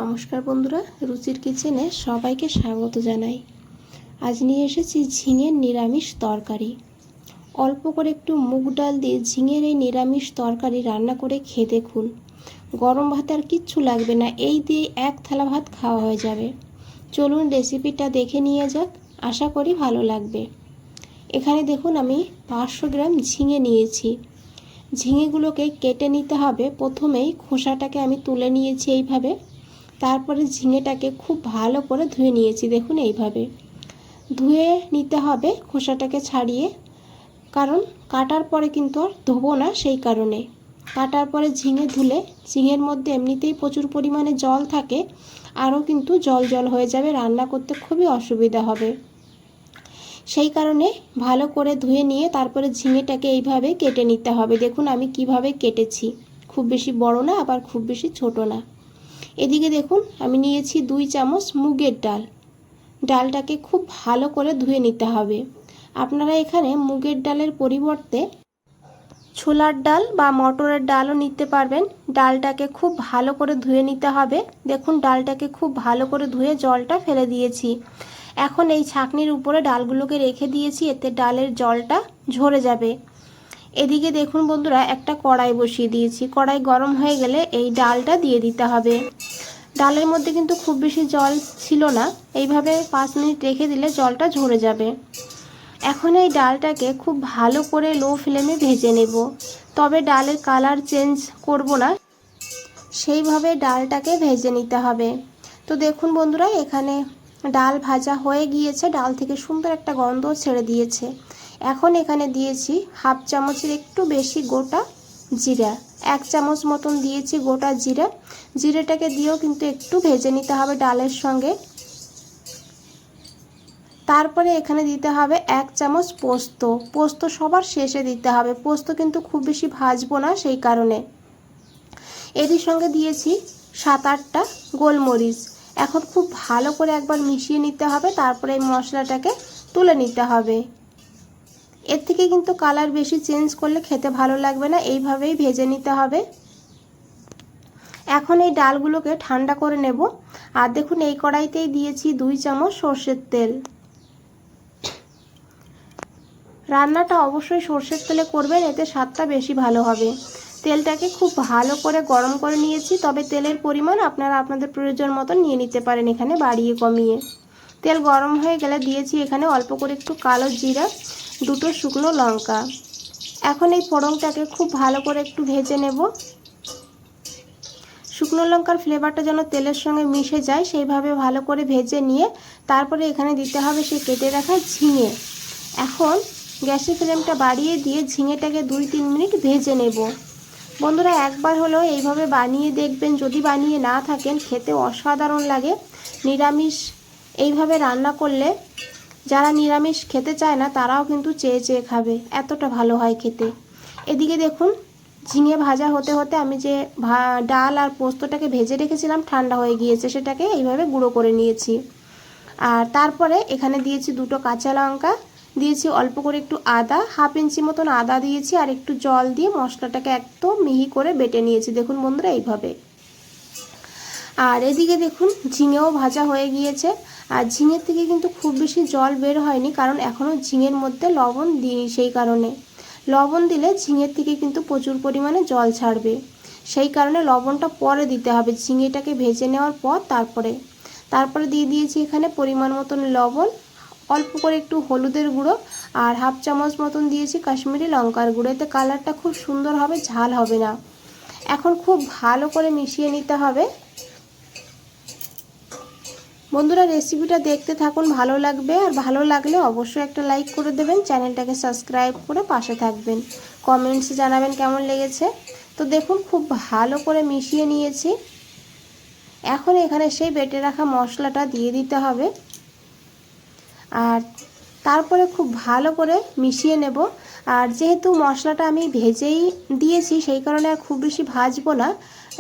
নমস্কার বন্ধুরা, রুচির কিচেনে সবাইকে স্বাগত জানাই। আজ নিয়ে এসেছি ঝিঙের নিরামিষ তরকারি। অল্প করে একটু মুগ ডাল দিয়ে ঝিঙের এই নিরামিষ তরকারি রান্না করে খেয়ে দেখুন। গরম ভাত আর কিচ্ছু লাগবে না, এই দিয়ে এক থালা ভাত খাওয়া হয়ে যাবে। চলুন রেসিপিটা দেখে নিয়ে যাক, আশা করি ভালো লাগবে। এখানে দেখুন আমি 500 গ্রাম ঝিঙে নিয়েছি। ঝিঙেগুলোকে কেটে নিতে হবে। প্রথমেই খোসাটাকে আমি তুলে নিয়েছি এইভাবে। তারপরে ঝিঙেটাকে খুব ভালো করে ধুয়ে নিয়েছি। দেখুন এইভাবে ধুয়ে নিতে হবে খোসাটাকে ছাড়িয়ে, কারণ কাটার পরে কিন্তু আর ধোবো না, সেই কারণে। কাটার পরে ঝিঙে ধুলে ঝিঙের মধ্যে এমনিতেই প্রচুর পরিমাণে জল থাকে, আরও কিন্তু জল জল হয়ে যাবে, রান্না করতে খুবই অসুবিধা হবে। সেই কারণে ভালো করে ধুয়ে নিয়ে তারপরে ঝিঙেটাকে এইভাবে কেটে নিতে হবে। দেখুন আমি কিভাবে কেটেছি, খুব বেশি বড় না আবার খুব বেশি ছোট না। এদিকে দেখুন আমি নিয়েছি 2 চামচ মুগের ডাল। ডালটাকে খুব ভালো করে ধুয়ে নিতে হবে। আপনারা এখানে মুগের ডালের পরিবর্তে ছোলার ডাল বা মটরের ডালও নিতে পারবেন। ডালটাকে খুব ভালো করে ধুয়ে নিতে হবে। দেখুন ডালটাকে খুব ভালো করে ধুয়ে জলটা ফেলে দিয়েছি। এখন এই ছাঁকনির উপরে ডালগুলোকে রেখে দিয়েছি, এতে ডালের জলটা ঝরে যাবে। এদিকে দেখুন বন্ধুরা, একটা কড়াই বসিয়ে দিয়েছি। কড়াই গরম হয়ে গেলে এই ডালটা দিয়ে দিতে হবে। ডালের মধ্যে কিন্তু খুব বেশি জল ছিল না, এইভাবে 5 মিনিট রেখে দিলে জলটা ঝরে যাবে। এখন এই ডালটাকে খুব ভালো করে লো ফ্লেমে ভেজে নেব, তবে ডালের কালার চেঞ্জ করব না, সেইভাবে ডালটাকে ভেজে নিতে হবে। তো দেখুন বন্ধুরা, এখানে ডাল ভাজা হয়ে গিয়েছে, ডাল থেকে সুন্দর একটা গন্ধ ছেড়ে দিয়েছে। এখন এখানে দিয়েছি 1/2 চামচের একটু বেশি গোটা জিরা, 1 চামচ মতন দিয়েছি গোটা জিরা। জিরেটাকে দিয়েও কিন্তু একটু ভেজে নিতে হবে ডালের সঙ্গে। তারপরে এখানে দিতে হবে 1 চামচ পোস্ত। পোস্ত সবার শেষে দিতে হবে, পোস্ত কিন্তু খুব বেশি ভাজবো না, সেই কারণে। এর সঙ্গে দিয়েছি 7-8টা গোলমরিচ। এখন খুব ভালো করে একবার মিশিয়ে নিতে হবে, তারপরে এই মশলাটাকে তুলে নিতে হবে। এর থেকে কিন্তু কালার বেশি চেঞ্জ করলে খেতে ভালো লাগবে না, এইভাবেই ভেজে নিতে হবে। এখন এই ডালগুলোকে ঠান্ডা করে নেব। আর দেখুন এই কড়াইতেই দিয়েছি 2 চামচ সর্ষের তেল। রান্নাটা অবশ্যই সর্ষের তেলে করবেন, এতে স্বাদটা বেশি ভালো হবে। তেলটাকে খুব ভালো করে গরম করে নিয়েছি, তবে তেলের পরিমাণ আপনারা আপনাদের প্রয়োজন মতো নিয়ে নিতে পারেন, এখানে বাড়িয়ে কমিয়ে। তেল গরম হয়ে গেলে দিয়েছি এখানে অল্প করে একটু কালো জিরা, 2টো শুকনো লঙ্কা। এখন এই ফোড়নটাকে খুব ভালো করে একটু ভেজে নেব। শুকনো লঙ্কার ফ্লেভারটা যেন তেলের সঙ্গে মিশে যায়, সেইভাবে ভালো করে ভেজে নিয়ে তারপরে এখানে দিতে হবে সেই কেটে রাখা ঝিঙে। এখন গ্যাসের ফ্লেমটা বাড়িয়ে দিয়ে ঝিঙেটাকে 2-3 মিনিট ভেজে নেব। বন্ধুরা একবার হলেও এইভাবে বানিয়ে দেখবেন, যদি বানিয়ে না থাকেন খেতে অসাধারণ লাগে। নিরামিষ এইভাবে রান্না করলে যারা নিরামিষ খেতে চায় না তারাও কিন্তু চেয়ে চেয়ে খাবে, এতটা ভালো হয় খেতে। এদিকে দেখুন ঝিঙে ভাজা হতে হতে আমি যে ডাল আর পোস্তটাকে ভেজে রেখেছিলাম ঠান্ডা হয়ে গিয়েছে, সেটাকে এইভাবে গুঁড়ো করে নিয়েছি। আর তারপরে এখানে দিয়েছি 2টো কাঁচা লঙ্কা, দিয়েছি অল্প করে একটু আদা, 1/2 ইঞ্চি মতন আদা দিয়েছি, আর একটু জল দিয়ে মশলাটাকে একদম মিহি করে বেটে নিয়েছি। দেখুন বন্ধুরা এইভাবে। আর এদিকে দেখুন ঝিঙেও ভাজা হয়ে গিয়েছে। আর ঝিঙের থেকে কিন্তু খুব বেশি জল বের হয়নি, কারণ এখনও ঝিঙের মধ্যে লবণ দিইনি, সেই কারণে। লবণ দিলে ঝিঙের থেকে কিন্তু প্রচুর পরিমাণে জল ছাড়বে, সেই কারণে লবণটা পরে দিতে হবে, ঝিঙেটাকে ভেজে নেওয়ার পর। তারপরে দিয়ে দিয়েছি এখানে পরিমাণ মতন লবণ, অল্প করে একটু হলুদের গুঁড়ো, আর 1/2 চামচ মতন দিয়েছি কাশ্মীরি লঙ্কার গুঁড়ো। এতে কালারটা খুব সুন্দর হবে, ঝাল হবে না। এখন খুব ভালো করে মিশিয়ে নিতে হবে। বন্ধুরা রেসিপিটা দেখতে থাকুন, ভালো লাগবে। আর ভালো লাগলে অবশ্যই একটা লাইক করে দেবেন, চ্যানেলটাকে সাবস্ক্রাইব করে পাশে থাকবেন, কমেন্টসে জানাবেন কেমন লেগেছে। তো দেখুন খুব ভালো করে মিশিয়ে নিয়েছি। এখন এখানে সেই বেটে রাখা মশলাটা দিয়ে দিতে হবে, আর তারপরে খুব ভালো করে মিশিয়ে নেব। আর যেহেতু মশলাটা আমি ভেজেই দিয়েছি, সেই কারণে আর খুব বেশি ভাজবো না,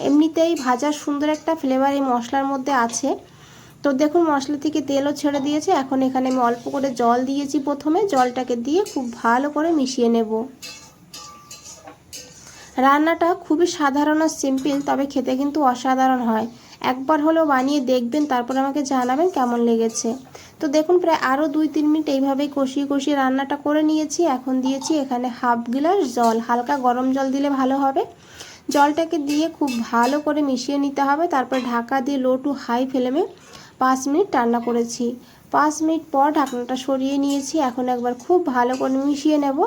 এমনিতেই ভাজার সুন্দর একটা ফ্লেভার এই মশলার মধ্যে আছে। তো দেখুন মশলা থেকে তেলও ছেড়ে দিয়েছে। এখন এখানে আমি অল্প করে জল দিয়েছি, প্রথমে জলটাকে দিয়ে খুব ভালো করে মিশিয়ে নেব। রান্নাটা খুবই সাধারণ আর সিম্পল, তবে খেতে কিন্তু অসাধারণ হয়। একবার হলেও বানিয়ে দেখবেন, তারপর আমাকে জানাবেন কেমন লেগেছে। তো দেখুন প্রায় আরও 2-3 মিনিট এইভাবেই কষিয়ে কষিয়ে রান্নাটা করে নিয়েছি। এখন দিয়েছি এখানে হাফ গ্লাস জল, হালকা গরম জল দিলে ভালো হবে। জলটাকে দিয়ে খুব ভালো করে মিশিয়ে নিতে হবে। তারপর ঢাকা দিয়ে লো টু হাই ফ্লেমে 5 মিনিট রান্না করেছি। 5 মিনিট পর ঢাকনাটা সরিয়ে নিয়েছি। এখন একবার খুব ভালো করে মিশিয়ে নেব।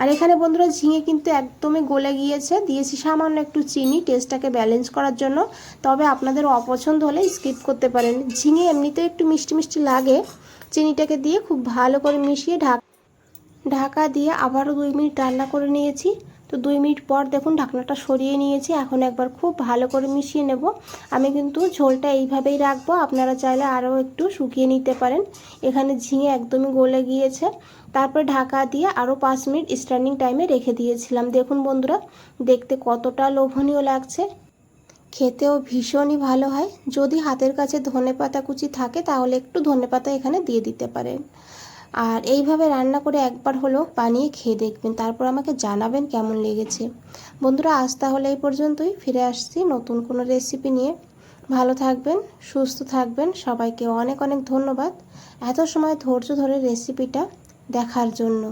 আর এখানে বন্ধুরা ঝিঙে কিন্তু একদমই গলে গিয়েছে। দিয়েছি সামান্য একটু চিনি টেস্টটাকে ব্যালেন্স করার জন্য, তবে আপনাদের অপছন্দ হলে স্কিপ করতে পারেন। ঝিঙে এমনিতেও একটু মিষ্টি মিষ্টি লাগে। চিনিটাকে দিয়ে খুব ভালো করে মিশিয়ে ঢাকা দিয়ে আবারও 2 মিনিট রান্না করে নিয়েছি। তো 2 মিনিট পর দেখুন ঢাকনাটা সরিয়ে নিয়েছি। এখন একবার খুব ভালো করে মিশিয়ে নেব। আমি কিন্তু ঝোলটা এইভাবেই রাখবো, আপনারা চাইলে আরও একটু শুকিয়ে নিতে পারেন। এখানে ঝিঙে একদমই গলে গিয়েছে। তারপর ঢাকা দিয়ে আরও 5 মিনিট স্ট্যান্ডিং টাইমে রেখে দিয়েছিলাম। দেখুন বন্ধুরা, দেখতে কতটা লোভনীয় লাগছে, খেতেও ভীষণই ভালো হয়। যদি হাতের কাছে ধনেপাতা কুচি থাকে তাহলে একটু ধনেপাতা এখানে দিয়ে দিতে পারেন। আর এইভাবে রান্না করে একবার হলেও বানিয়ে খেয়ে দেখবেন, তারপর আমাকে জানাবেন কেমন লেগেছে। বন্ধুরা আজ তাহলে এই পর্যন্তই, ফিরে আসছি নতুন কোনো রেসিপি নিয়ে। ভালো থাকবেন, সুস্থ থাকবেন। সবাইকে অনেক অনেক ধন্যবাদ এত সময় ধৈর্য ধরে রেসিপিটা দেখার জন্য।